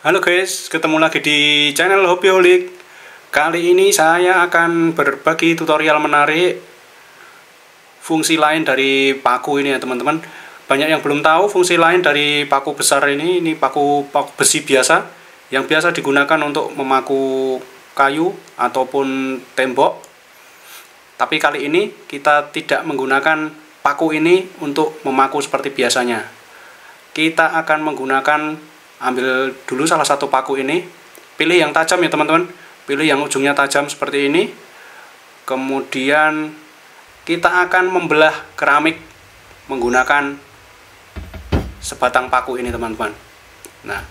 Halo guys, ketemu lagi di channel Hobbyholic. Kali ini saya akan berbagi tutorial menarik fungsi lain dari paku ini ya teman-teman. Banyak yang belum tahu fungsi lain dari paku besar ini paku besi biasa yang biasa digunakan untuk memaku kayu ataupun tembok. Tapi kali ini kita tidak menggunakan paku ini untuk memaku seperti biasanya. Kita akan menggunakan, ambil dulu salah satu paku ini, pilih yang tajam ya teman-teman, pilih yang ujungnya tajam seperti ini. Kemudian kita akan membelah keramik menggunakan sebatang paku ini teman-teman. Nah,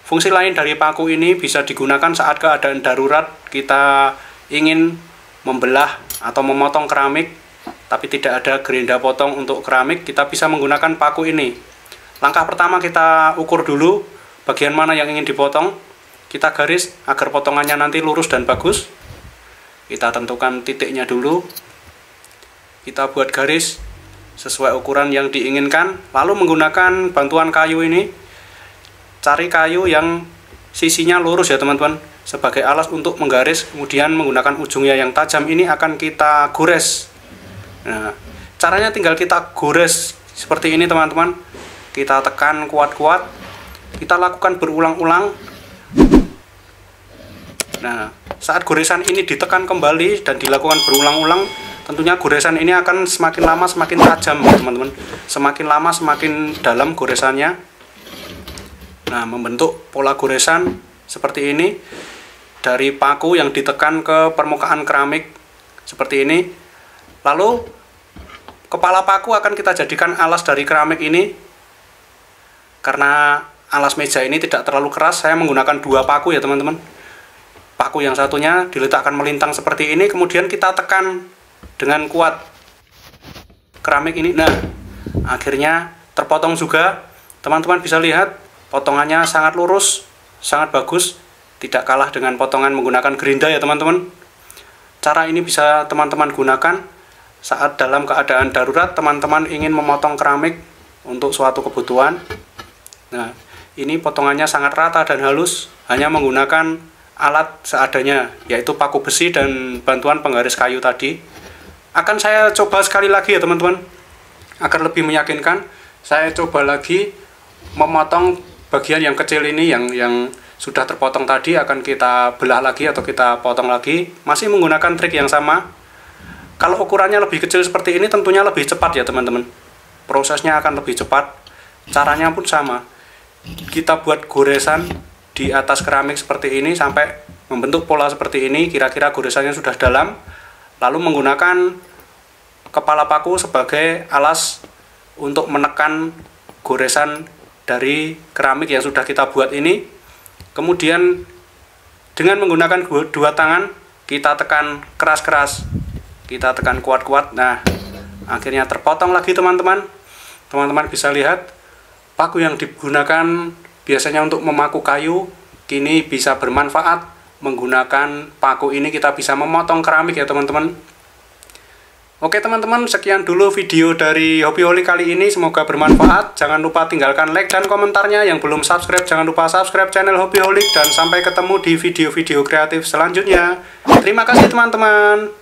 fungsi lain dari paku ini bisa digunakan saat keadaan darurat kita ingin membelah atau memotong keramik tapi tidak ada gerinda potong untuk keramik, kita bisa menggunakan paku ini. Langkah pertama kita ukur dulu bagian mana yang ingin dipotong. Kita garis agar potongannya nanti lurus dan bagus. Kita tentukan titiknya dulu. Kita buat garis sesuai ukuran yang diinginkan. Lalu menggunakan bantuan kayu ini, cari kayu yang sisinya lurus ya teman-teman, sebagai alas untuk menggaris. Kemudian menggunakan ujungnya yang tajam ini akan kita gores. Nah, caranya tinggal kita gores seperti ini teman-teman. Kita tekan kuat-kuat, kita lakukan berulang-ulang. Nah, saat goresan ini ditekan kembali dan dilakukan berulang-ulang, tentunya goresan ini akan semakin lama semakin tajam teman-teman. Semakin lama semakin dalam goresannya. Nah, membentuk pola goresan seperti ini dari paku yang ditekan ke permukaan keramik seperti ini. Lalu kepala paku akan kita jadikan alas dari keramik ini. Karena alas meja ini tidak terlalu keras, saya menggunakan dua paku ya teman-teman. Paku yang satunya diletakkan melintang seperti ini, kemudian kita tekan dengan kuat keramik ini. Nah, akhirnya terpotong juga. Teman-teman bisa lihat potongannya sangat lurus, sangat bagus, tidak kalah dengan potongan menggunakan gerinda ya teman-teman. Cara ini bisa teman-teman gunakan saat dalam keadaan darurat teman-teman ingin memotong keramik untuk suatu kebutuhan. Nah, ini potongannya sangat rata dan halus, hanya menggunakan alat seadanya, yaitu paku besi dan bantuan penggaris kayu tadi. Akan saya coba sekali lagi ya teman-teman, agar lebih meyakinkan. Saya coba lagi memotong bagian yang kecil ini, yang sudah terpotong tadi akan kita belah lagi atau kita potong lagi, masih menggunakan trik yang sama. Kalau ukurannya lebih kecil seperti ini tentunya lebih cepat ya teman-teman. Prosesnya akan lebih cepat, caranya pun sama. Kita buat goresan di atas keramik seperti ini sampai membentuk pola seperti ini, kira-kira goresannya sudah dalam. Lalu menggunakan kepala paku sebagai alas untuk menekan goresan dari keramik yang sudah kita buat ini. Kemudian dengan menggunakan dua tangan kita tekan keras-keras, kita tekan kuat-kuat. Nah, akhirnya terpotong lagi teman-teman. Teman-teman bisa lihat paku yang digunakan biasanya untuk memaku kayu kini bisa bermanfaat. Menggunakan paku ini kita bisa memotong keramik ya teman-teman. Oke teman-teman, sekian dulu video dari Hobbyholic kali ini, semoga bermanfaat. Jangan lupa tinggalkan like dan komentarnya. Yang belum subscribe jangan lupa subscribe channel Hobbyholic, dan sampai ketemu di video-video kreatif selanjutnya. Terima kasih teman-teman.